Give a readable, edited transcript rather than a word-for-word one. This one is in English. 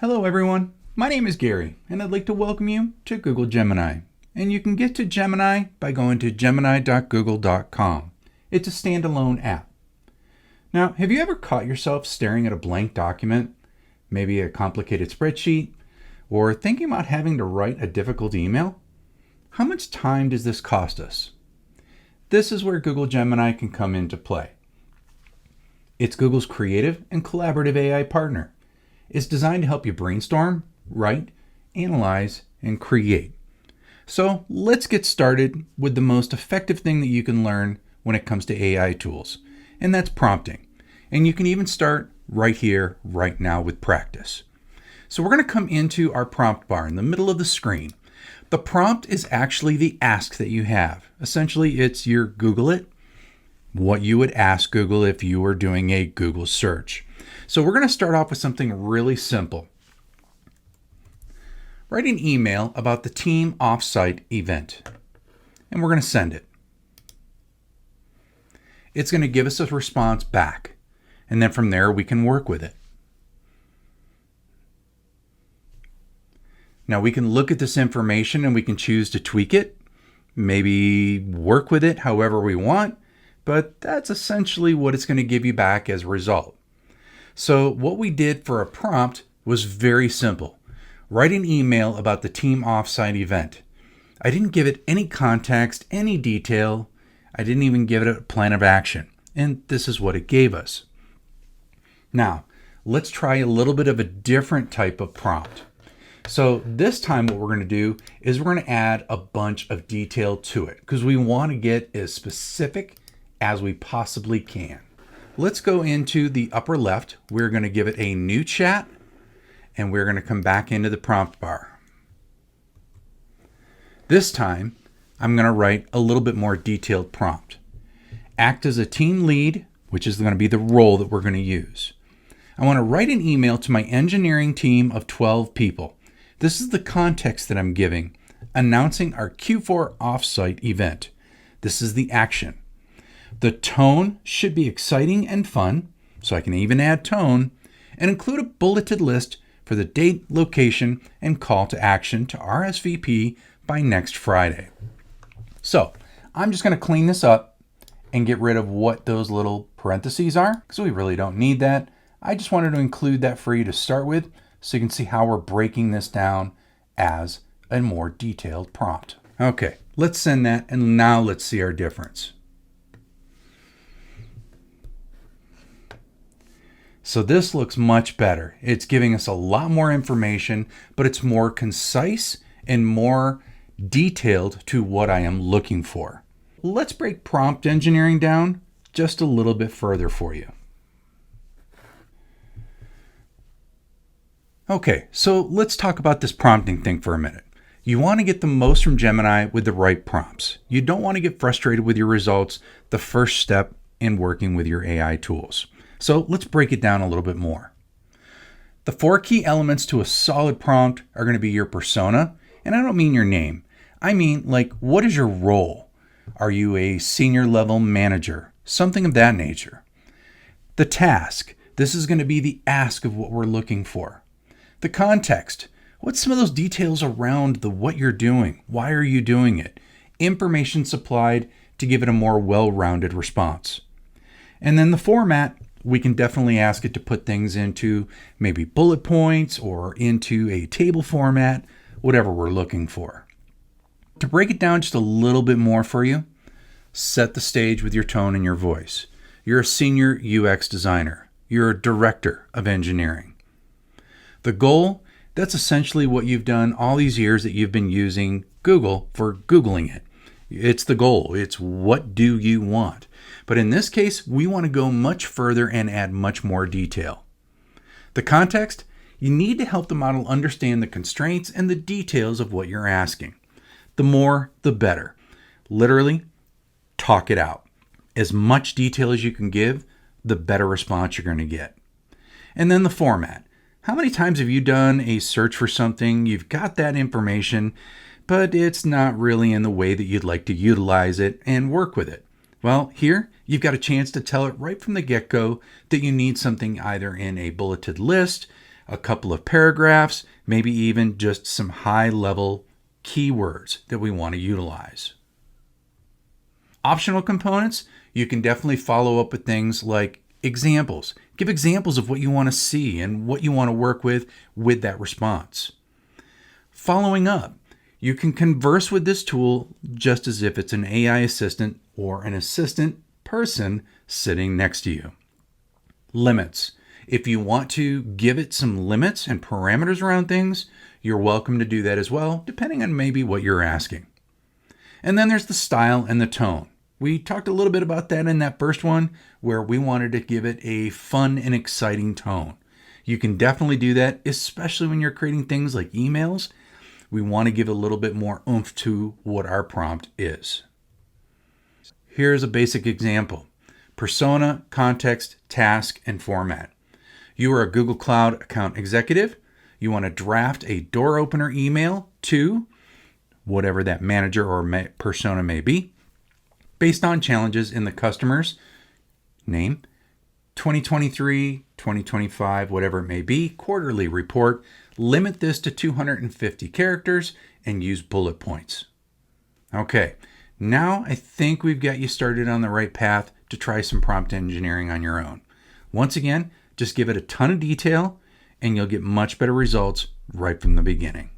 Hello everyone, my name is Gary and I'd like to welcome you to Google Gemini. And you can get to Gemini by going to gemini.google.com. It's a standalone app. Now, have you ever caught yourself staring at a blank document, maybe a complicated spreadsheet, or thinking about having to write a difficult email? How much time does this cost us? This is where Google Gemini can come into play. It's Google's creative and collaborative AI partner. It's designed to help you brainstorm, write, analyze, and create. So let's get started with the most effective thing that you can learn when it comes to AI tools, and that's prompting. And you can even start right here, right now with practice. So we're going to come into our prompt bar in the middle of the screen. The prompt is actually the ask that you have. Essentially, it's your Google it, what you would ask Google if you were doing a Google search. So we're going to start off with something really simple. Write an email about the team offsite event, and we're going to send it. It's going to give us a response back, and then from there we can work with it. Now we can look at this information and we can choose to tweak it, maybe work with it however we want, but that's essentially what it's going to give you back as a result. So what we did for a prompt was very simple. Write an email about the team offsite event. I didn't give it any context, any detail. I didn't even give it a plan of action. And this is what it gave us. Now, let's try a little bit of a different type of prompt. So this time what we're going to do is we're going to add a bunch of detail to it because we want to get as specific as we possibly can. Let's go into the upper left. We're going to give it a new chat and we're going to come back into the prompt bar. This time, I'm going to write a little bit more detailed prompt. Act as a team lead, which is going to be the role that we're going to use. I want to write an email to my engineering team of 12 people. This is the context that I'm giving, announcing our Q4 offsite event. This is the action. The tone should be exciting and fun, so I can even add tone, and include a bulleted list for the date, location, and call to action to RSVP by next Friday. So I'm just going to clean this up and get rid of what those little parentheses are, because we really don't need that. I just wanted to include that for you to start with, so you can see how we're breaking this down as a more detailed prompt. Okay, let's send that, and now let's see our difference. So this looks much better. It's giving us a lot more information, but it's more concise and more detailed to what I am looking for. Let's break prompt engineering down just a little bit further for you. Okay, so let's talk about this prompting thing for a minute. You want to get the most from Gemini with the right prompts. You don't want to get frustrated with your results, the first step in working with your AI tools. So let's break it down a little bit more. The 4 key elements to a solid prompt are going to be your persona, and I don't mean your name. I mean, like, what is your role? Are you a senior level manager? Something of that nature. The task. This is going to be the ask of what we're looking for. The context. What's some of those details around the what you're doing? Why are you doing it? Information supplied to give it a more well-rounded response. And then the format. We can definitely ask it to put things into maybe bullet points or into a table format, whatever we're looking for. To break it down just a little bit more for you, set the stage with your tone and your voice. You're a senior UX designer. You're a director of engineering. The goal, that's essentially what you've done all these years that you've been using Google for Googling it. It's the goal. It's what do you want? But in this case, we want to go much further and add much more detail. The context, you need to help the model understand the constraints and the details of what you're asking. The more, the better. Literally, talk it out. As much detail as you can give, the better response you're going to get. And then the format. How many times have you done a search for something, you've got that information, but it's not really in the way that you'd like to utilize it and work with it? Well, here you've got a chance to tell it right from the get-go that you need something either in a bulleted list, a couple of paragraphs, maybe even just some high-level keywords that we want to utilize. Optional components, you can definitely follow up with things like examples. Give examples of what you want to see and what you want to work with that response. Following up, you can converse with this tool just as if it's an AI assistant or an assistant person sitting next to you. Limits. If you want to give it some limits and parameters around things, you're welcome to do that as well, depending on maybe what you're asking. And then there's the style and the tone. We talked a little bit about that in that first one, where we wanted to give it a fun and exciting tone. You can definitely do that, especially when you're creating things like emails. We want to give a little bit more oomph to what our prompt is. Here's a basic example. Persona, context, task, and format. You are a Google Cloud account executive. You want to draft a door opener email to whatever that manager or persona may be, based on challenges in the customer's name, 2023, 2025, whatever it may be, quarterly report. Limit this to 250 characters and use bullet points. Okay, now I think we've got you started on the right path to try some prompt engineering on your own. Once again, just give it a ton of detail and you'll get much better results right from the beginning.